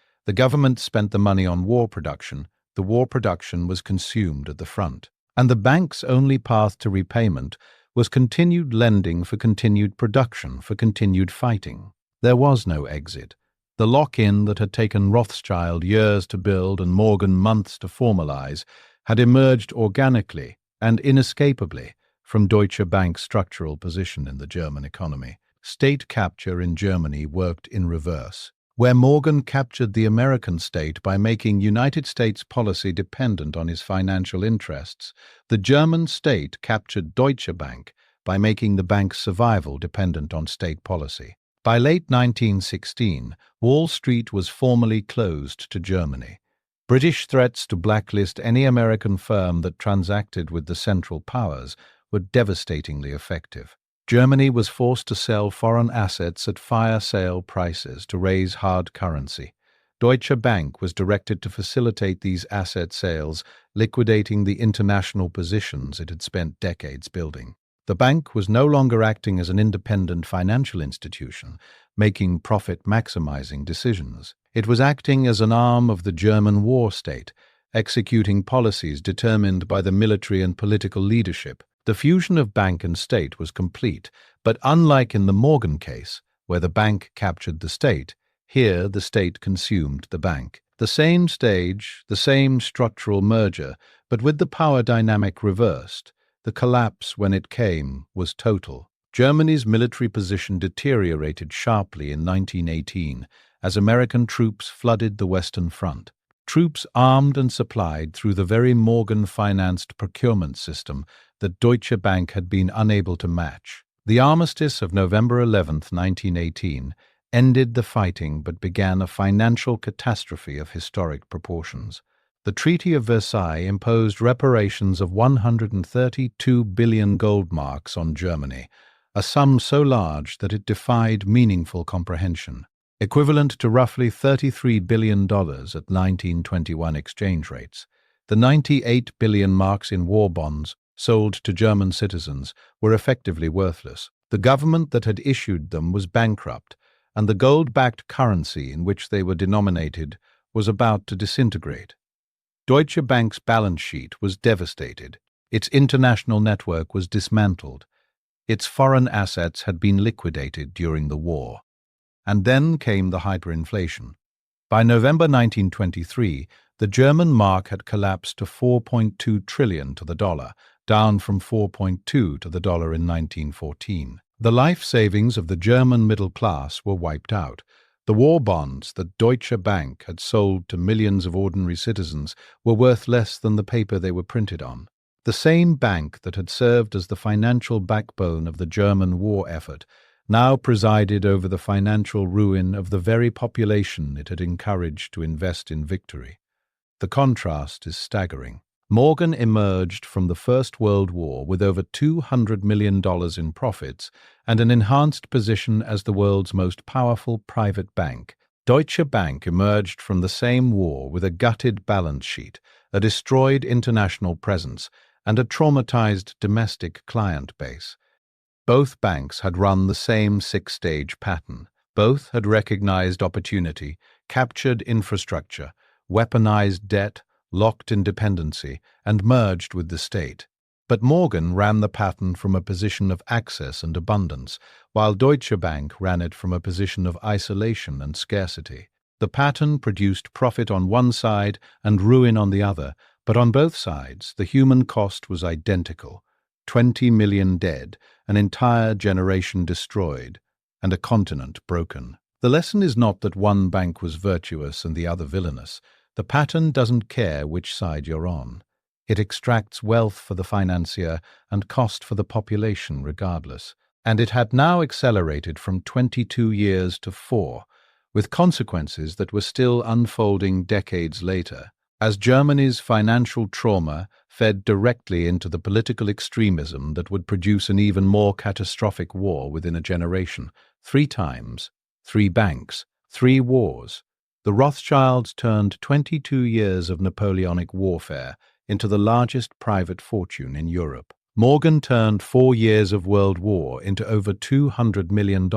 spent the money on war production, the war production was consumed at the front, and the bank's only path to repayment was continued lending for continued production, for continued fighting. There was no exit. The lock-in that had taken Rothschild years to build and Morgan months to formalize had emerged organically and inescapably, from Deutsche Bank's structural position in the German economy. State capture in Germany worked in reverse. Where Morgan captured the American state by making United States policy dependent on his financial interests, the German state captured Deutsche Bank by making the bank's survival dependent on state policy. By late 1916, Wall Street was formally closed to Germany. British threats to blacklist any American firm that transacted with the Central Powers were devastatingly effective. Germany was forced to sell foreign assets at fire sale prices to raise hard currency. Deutsche Bank was directed to facilitate these asset sales, liquidating the international positions it had spent decades building. The bank was no longer acting as an independent financial institution, making profit-maximizing decisions. It was acting as an arm of the German war state, executing policies determined by the military and political leadership. The fusion of bank and state was complete, but unlike in the Morgan case, where the bank captured the state, here the state consumed the bank. The same stage, the same structural merger, but with the power dynamic reversed. The collapse, when it came, was total. Germany's military position deteriorated sharply in 1918 as American troops flooded the Western Front. Troops armed and supplied through the very Morgan-financed procurement system that Deutsche Bank had been unable to match. The armistice of November 11, 1918, ended the fighting but began a financial catastrophe of historic proportions. The Treaty of Versailles imposed reparations of 132 billion gold marks on Germany, a sum so large that it defied meaningful comprehension, equivalent to roughly $33 billion at 1921 exchange rates. The 98 billion marks in war bonds sold to German citizens were effectively worthless. The government that had issued them was bankrupt, and the gold-backed currency in which they were denominated was about to disintegrate. Deutsche Bank's balance sheet was devastated. Its international network was dismantled. Its foreign assets had been liquidated during the war. And then came the hyperinflation. By November 1923, the German mark had collapsed to 4.2 trillion to the dollar, down from 4.2 to the dollar in 1914. The life savings of the German middle class were wiped out. The war bonds that Deutsche Bank had sold to millions of ordinary citizens were worth less than the paper they were printed on. The same bank that had served as the financial backbone of the German war effort now presided over the financial ruin of the very population it had encouraged to invest in victory. The contrast is staggering. Morgan emerged from the First World War with over $200 million in profits and an enhanced position as the world's most powerful private bank. Deutsche Bank emerged from the same war with a gutted balance sheet, a destroyed international presence, and a traumatized domestic client base. Both banks had run the same six-stage pattern. Both had recognized opportunity, captured infrastructure, weaponized debt, locked in dependency, and merged with the state. But Morgan ran the pattern from a position of access and abundance, while Deutsche Bank ran it from a position of isolation and scarcity. The pattern produced profit on one side and ruin on the other, but on both sides the human cost was identical. 20 million dead, an entire generation destroyed, and a continent broken. The lesson is not that one bank was virtuous and the other villainous. The pattern doesn't care which side you're on. It extracts wealth for the financier and cost for the population regardless. And it had now accelerated from 22 years to 4, with consequences that were still unfolding decades later, as Germany's financial trauma fed directly into the political extremism that would produce an even more catastrophic war within a generation. 3 times, 3 banks, 3 wars. The Rothschilds turned 22 years of Napoleonic warfare into the largest private fortune in Europe. Morgan turned 4 years of World War into over $200 million.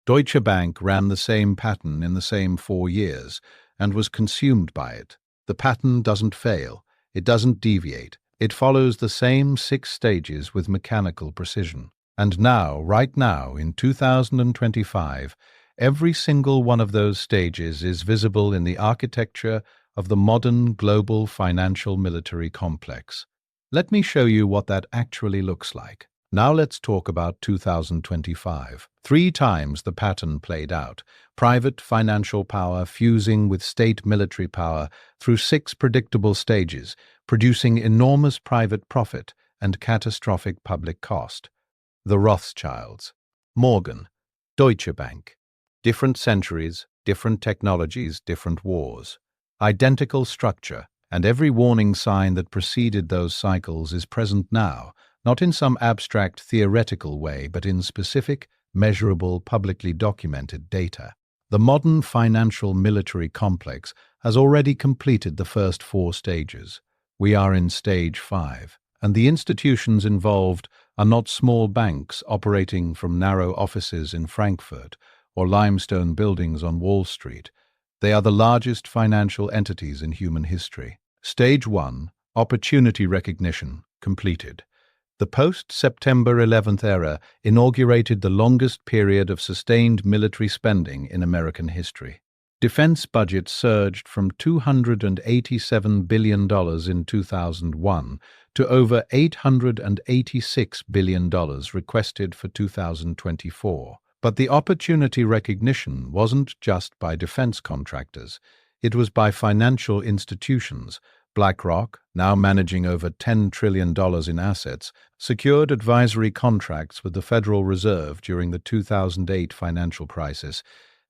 Deutsche Bank ran the same pattern in the same 4 years and was consumed by it. The pattern doesn't fail. It doesn't deviate. It follows the same 6 stages with mechanical precision. And now, right now, in 2025, every single one of those stages is visible in the architecture of the modern global financial military complex. Let me show you what that actually looks like. Now let's talk about 2025. 3 times the pattern played out. Private financial power fusing with state military power through 6 predictable stages, producing enormous private profit and catastrophic public cost. The Rothschilds. Morgan. Deutsche Bank. Different centuries, different technologies, different wars. Identical structure, and every warning sign that preceded those cycles is present now, not in some abstract theoretical way, but in specific, measurable, publicly documented data. The modern financial military complex has already completed the first 4 stages. We are in stage 5, and the institutions involved are not small banks operating from narrow offices in Frankfurt or limestone buildings on Wall Street. They are the largest financial entities in human history. Stage 1, opportunity recognition, completed. The post-September 11th era inaugurated the longest period of sustained military spending in American history. Defense budgets surged from $287 billion in 2001 to over $886 billion requested for 2024. But the opportunity recognition wasn't just by defense contractors. It was by financial institutions. BlackRock, now managing over $10 trillion in assets, secured advisory contracts with the Federal Reserve during the 2008 financial crisis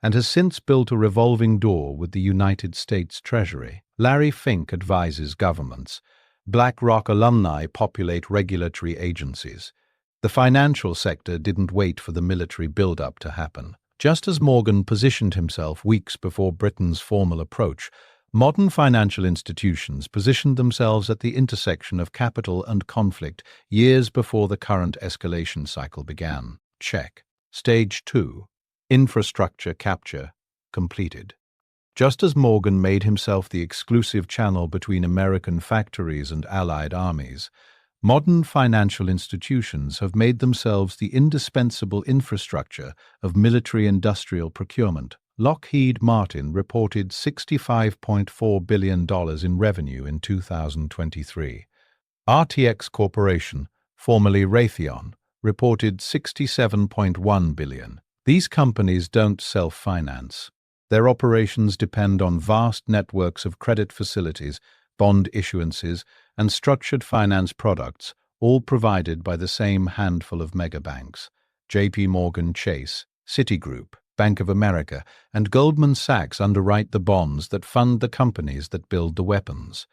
and has since built a revolving door with the United States Treasury. Larry Fink advises governments. BlackRock alumni populate regulatory agencies. The financial sector didn't wait for the military build-up to happen. Just as Morgan positioned himself weeks before Britain's formal approach, modern financial institutions positioned themselves at the intersection of capital and conflict years before the current escalation cycle began. Check. Stage 2. Infrastructure capture, completed. Just as Morgan made himself the exclusive channel between American factories and Allied armies, modern financial institutions have made themselves the indispensable infrastructure of military-industrial procurement. Lockheed Martin reported $65.4 billion in revenue in 2023. RTX Corporation, formerly Raytheon, reported $67.1 billion. These companies don't self-finance. Their operations depend on vast networks of credit facilities, bond issuances, and structured finance products, all provided by the same handful of megabanks: J.P. Morgan Chase, Citigroup, Bank of America, and Goldman Sachs underwrite the bonds that fund the companies that build the weapons.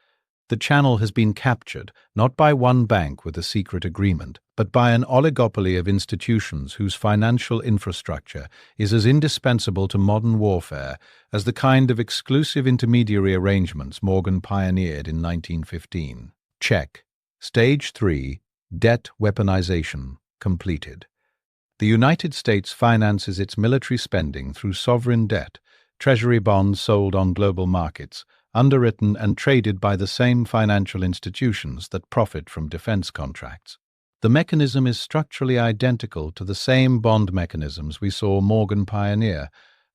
The channel has been captured not by one bank with a secret agreement, but by an oligopoly of institutions whose financial infrastructure is as indispensable to modern warfare as the kind of exclusive intermediary arrangements Morgan pioneered in 1915. Check. Stage 3. Debt weaponization, completed. The United States finances its military spending through sovereign debt, treasury bonds sold on global markets, underwritten and traded by the same financial institutions that profit from defense contracts. The mechanism is structurally identical to the same bond mechanisms we saw Morgan pioneer.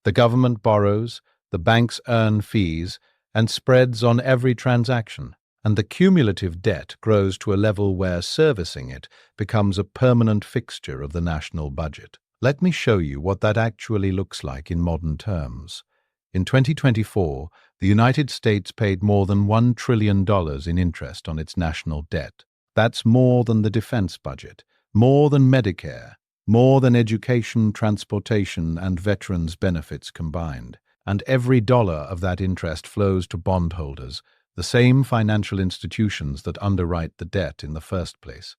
The government borrows, the banks earn fees, and spreads on every transaction, and the cumulative debt grows to a level where servicing it becomes a permanent fixture of the national budget. Let me show you what that actually looks like in modern terms. In 2024, the United States paid more than $1 trillion in interest on its national debt. That's more than the defense budget, more than Medicare, more than education, transportation, and veterans' benefits combined. And every dollar of that interest flows to bondholders, the same financial institutions that underwrite the debt in the first place.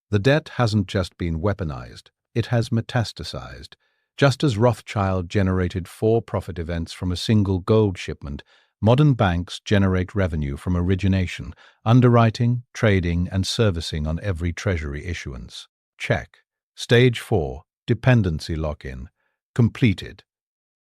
The debt hasn't just been weaponized, it has metastasized. Just as Rothschild generated for-profit events from a single gold shipment, modern banks generate revenue from origination, underwriting, trading, and servicing on every treasury issuance. Check. Stage 4. Dependency lock-in. Completed.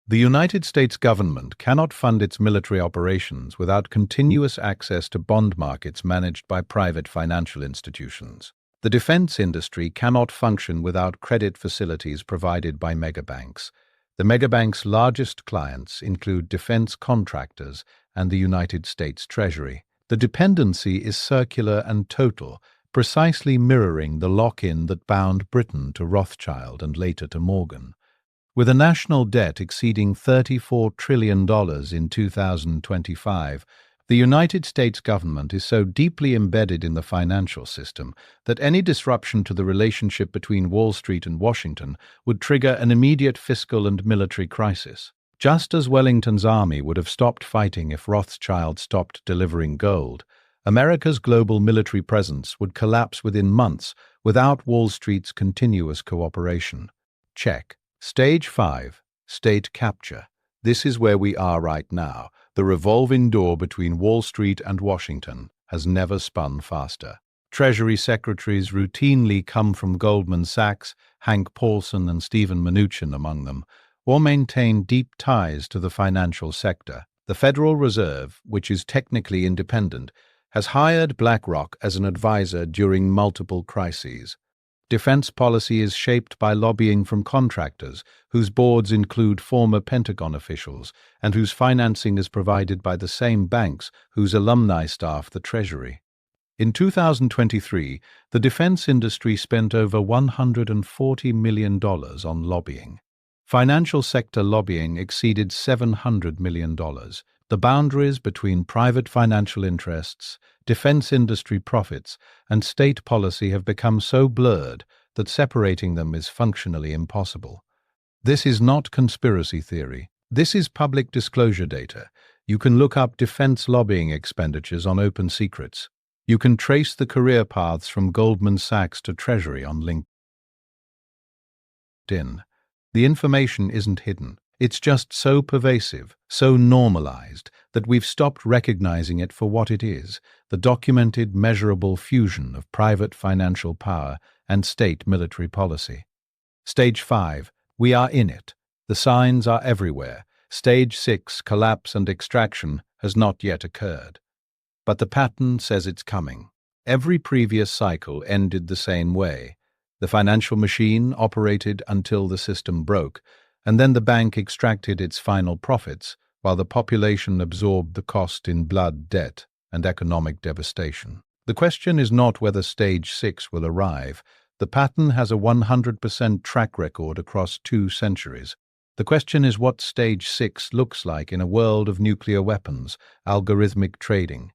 The United States government cannot fund its military operations without continuous access to bond markets managed by private financial institutions. The defense industry cannot function without credit facilities provided by megabanks. The megabanks' largest clients include defense contractors and the United States Treasury. The dependency is circular and total, precisely mirroring the lock-in that bound Britain to Rothschild and later to Morgan. With a national debt exceeding $34 trillion in 2025, the United States government is so deeply embedded in the financial system that any disruption to the relationship between Wall Street and Washington would trigger an immediate fiscal and military crisis. Just as Wellington's army would have stopped fighting if Rothschild stopped delivering gold, America's global military presence would collapse within months without Wall Street's continuous cooperation. Check. Stage 5. State capture. This is where we are right now. The revolving door between Wall Street and Washington has never spun faster. Treasury secretaries routinely come from Goldman Sachs, Hank Paulson and Stephen Mnuchin among them, or maintain deep ties to the financial sector. The Federal Reserve, which is technically independent, has hired BlackRock as an advisor during multiple crises. Defense policy is shaped by lobbying from contractors, whose boards include former Pentagon officials, and whose financing is provided by the same banks whose alumni staff the Treasury. In 2023, the defense industry spent over $140 million on lobbying. Financial sector lobbying exceeded $700 million. The boundaries between private financial interests, defense industry profits, and state policy have become so blurred that separating them is functionally impossible. This is not conspiracy theory. This is public disclosure data. You can look up defense lobbying expenditures on Open Secrets. You can trace the career paths from Goldman Sachs to Treasury on LinkedIn. The information isn't hidden. It's just so pervasive, so normalized, that we've stopped recognizing it for what it is, the documented, measurable fusion of private financial power and state military policy. Stage 5. We are in it. The signs are everywhere. Stage 6, collapse and extraction, has not yet occurred. But the pattern says it's coming. Every previous cycle ended the same way. The financial machine operated until the system broke, and then the bank extracted its final profits, while the population absorbed the cost in blood, debt, and economic devastation. The question is not whether Stage 6 will arrive. The pattern has a 100% track record across 2 centuries. The question is what Stage 6 looks like in a world of nuclear weapons, algorithmic trading,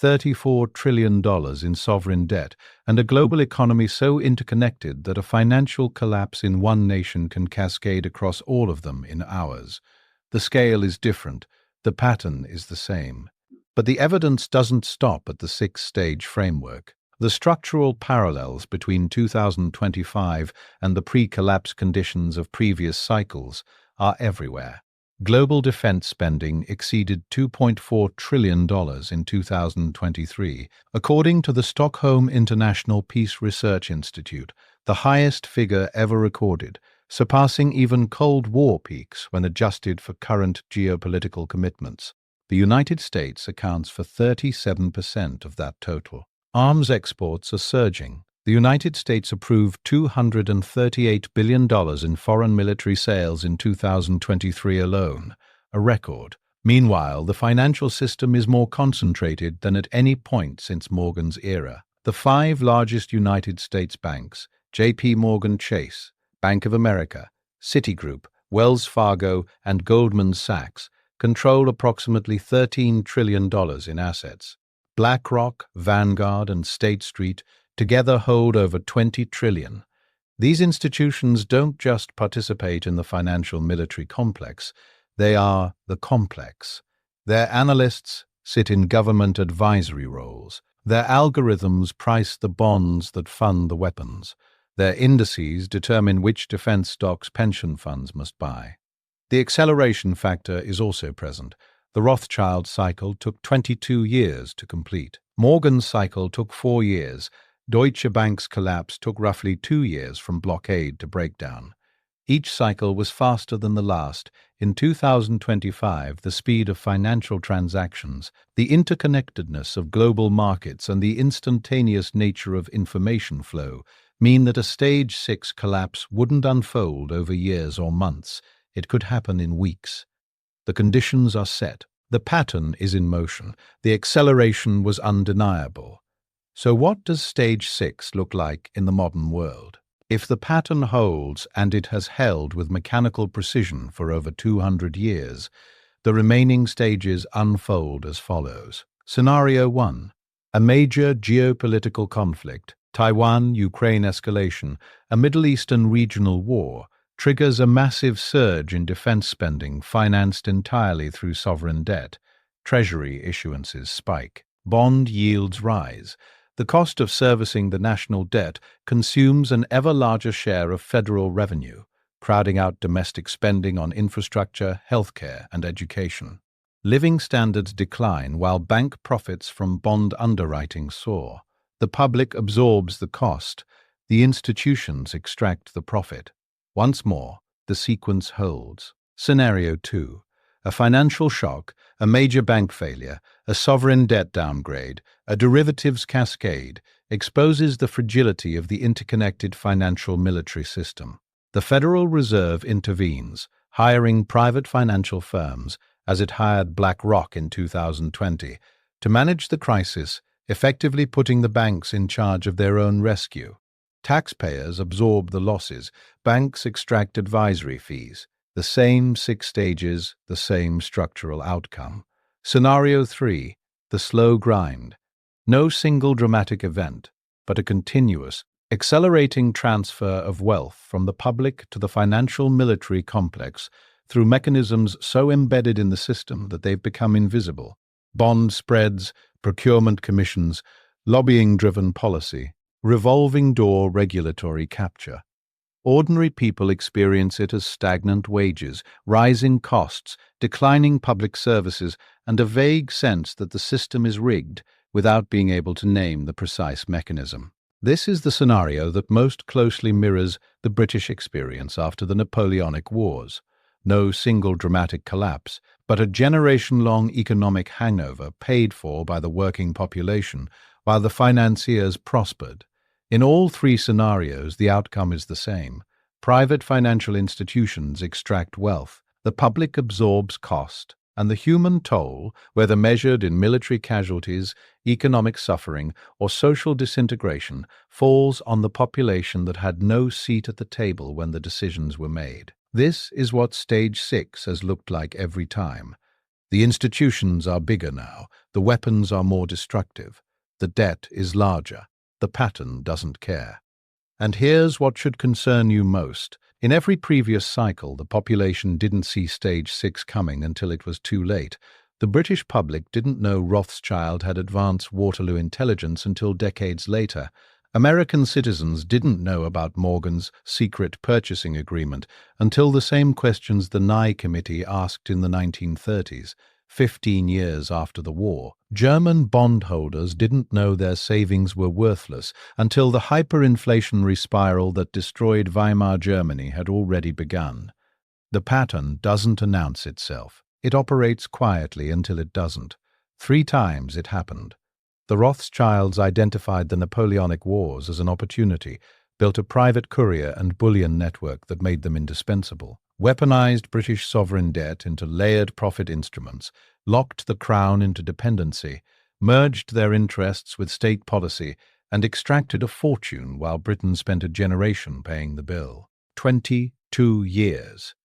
$34 trillion in sovereign debt, and a global economy so interconnected that a financial collapse in one nation can cascade across all of them in hours. The scale is different, the pattern is the same. But the evidence doesn't stop at the 6-stage framework. The structural parallels between 2025 and the pre-collapse conditions of previous cycles are everywhere. Global defense spending exceeded $2.4 trillion in 2023, according to the Stockholm International Peace Research Institute, the highest figure ever recorded, surpassing even Cold War peaks when adjusted for current geopolitical commitments. The United States accounts for 37% of that total. Arms exports are surging. The United States approved $238 billion in foreign military sales in 2023 alone, a record. Meanwhile, the financial system is more concentrated than at any point since Morgan's era. The 5 largest United States banks, J.P. Morgan Chase, Bank of America, Citigroup, Wells Fargo, and Goldman Sachs, control approximately $13 trillion in assets. BlackRock, Vanguard, and State Street together hold over $20 trillion. These institutions don't just participate in the financial military complex, they are the complex. Their analysts sit in government advisory roles. Their algorithms price the bonds that fund the weapons. Their indices determine which defense stocks pension funds must buy. The acceleration factor is also present. The Rothschild cycle took 22 years to complete. Morgan's cycle took 4 years. Deutsche Bank's collapse took roughly 2 years from blockade to breakdown. Each cycle was faster than the last. In 2025, the speed of financial transactions, the interconnectedness of global markets, and the instantaneous nature of information flow mean that a Stage 6 collapse wouldn't unfold over years or months. It could happen in weeks. The conditions are set. The pattern is in motion. The acceleration was undeniable. So what does stage 6 look like in the modern world? If the pattern holds, and it has held with mechanical precision for over 200 years, the remaining stages unfold as follows. Scenario 1. A major geopolitical conflict, Taiwan-Ukraine escalation, a Middle Eastern regional war, triggers a massive surge in defense spending financed entirely through sovereign debt. Treasury issuances spike. Bond yields rise. The cost of servicing the national debt consumes an ever larger share of federal revenue, crowding out domestic spending on infrastructure, healthcare, and education. Living standards decline while bank profits from bond underwriting soar. The public absorbs the cost. The institutions extract the profit. Once more, the sequence holds. Scenario 2. A financial shock, a major bank failure, a sovereign debt downgrade, a derivatives cascade exposes the fragility of the interconnected financial military system. The Federal Reserve intervenes, hiring private financial firms, as it hired BlackRock in 2020, to manage the crisis, effectively putting the banks in charge of their own rescue. Taxpayers absorb the losses, banks extract advisory fees. The same 6 stages, the same structural outcome. Scenario 3. The slow grind. No single dramatic event, but a continuous, accelerating transfer of wealth from the public to the financial military complex through mechanisms so embedded in the system that they've become invisible. Bond spreads, procurement commissions, lobbying-driven policy, revolving door regulatory capture. Ordinary people experience it as stagnant wages, rising costs, declining public services, and a vague sense that the system is rigged without being able to name the precise mechanism. This is the scenario that most closely mirrors the British experience after the Napoleonic Wars. No single dramatic collapse, but a generation-long economic hangover paid for by the working population while the financiers prospered. In all 3 scenarios, the outcome is the same. Private financial institutions extract wealth, the public absorbs cost, and the human toll, whether measured in military casualties, economic suffering, or social disintegration, falls on the population that had no seat at the table when the decisions were made. This is what stage 6 has looked like every time. The institutions are bigger now, the weapons are more destructive, the debt is larger, the pattern doesn't care. And here's what should concern you most. In every previous cycle, the population didn't see stage 6 coming until it was too late. The British public didn't know Rothschild had advanced Waterloo intelligence until decades later. American citizens didn't know about Morgan's secret purchasing agreement until the same questions the Nye Committee asked in the 1930s, 15 years after the war. German bondholders didn't know their savings were worthless until the hyperinflationary spiral that destroyed Weimar Germany had already begun. The pattern doesn't announce itself. It operates quietly until it doesn't. 3 times it happened. The Rothschilds identified the Napoleonic Wars as an opportunity, built a private courier and bullion network that made them indispensable, weaponized British sovereign debt into layered profit instruments, locked the crown into dependency, merged their interests with state policy, and extracted a fortune while Britain spent a generation paying the bill. 22 years.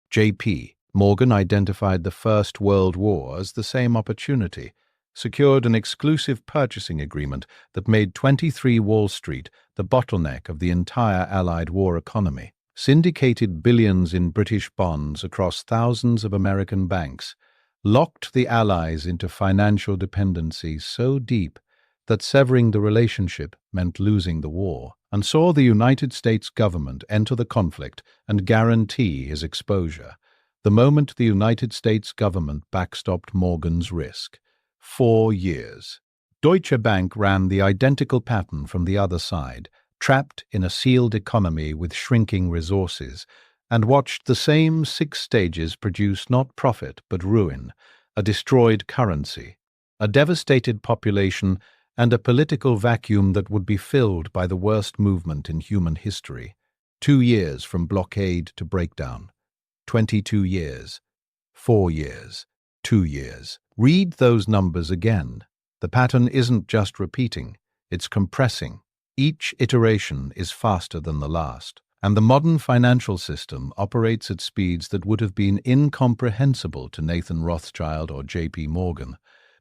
J.P. Morgan identified the First World War as the same opportunity, secured an exclusive purchasing agreement that made 23 Wall Street the bottleneck of the entire Allied war economy, syndicated billions in British bonds across thousands of American banks, locked the Allies into financial dependency so deep that severing the relationship meant losing the war, and saw the United States government enter the conflict and guarantee his exposure, the moment the United States government backstopped Morgan's risk. 4 years. Deutsche Bank ran the identical pattern from the other side, trapped in a sealed economy with shrinking resources, and watched the same 6 stages produce not profit but ruin, a destroyed currency, a devastated population, and a political vacuum that would be filled by the worst movement in human history. 2 years from blockade to breakdown. 22 years. 4 years. 2 years. Read those numbers again. The pattern isn't just repeating, it's compressing. Each iteration is faster than the last. And the modern financial system operates at speeds that would have been incomprehensible to Nathan Rothschild or J.P. Morgan.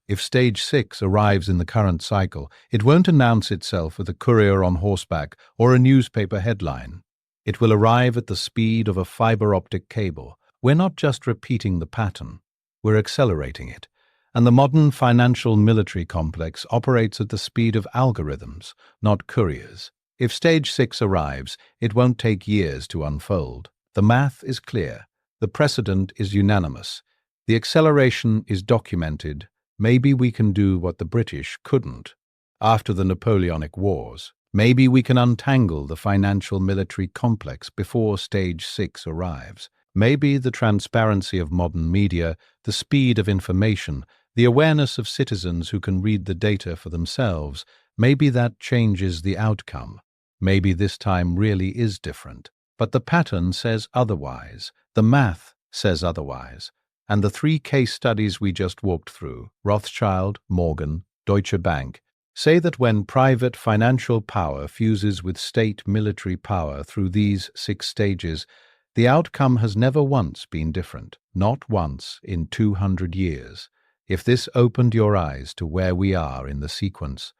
If stage 6 arrives in the current cycle, it won't announce itself with a courier on horseback or a newspaper headline. It will arrive at the speed of a fiber optic cable. We're not just repeating the pattern, we're accelerating it. And the modern financial military complex operates at the speed of algorithms, not couriers. If stage 6 arrives, it won't take years to unfold. The math is clear. The precedent is unanimous. The acceleration is documented. Maybe we can do what the British couldn't after the Napoleonic Wars. Maybe we can untangle the financial military complex before stage 6 arrives. Maybe the transparency of modern media, the speed of information, the awareness of citizens who can read the data for themselves, maybe that changes the outcome. Maybe this time really is different. But the pattern says otherwise. The math says otherwise. And the 3 case studies we just walked through, Rothschild, Morgan, Deutsche Bank, say that when private financial power fuses with state military power through these 6 stages, the outcome has never once been different, not once in 200 years. If this opened your eyes to where we are in the sequence,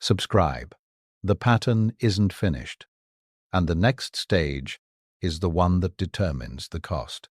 subscribe. The pattern isn't finished, and the next stage is the one that determines the cost.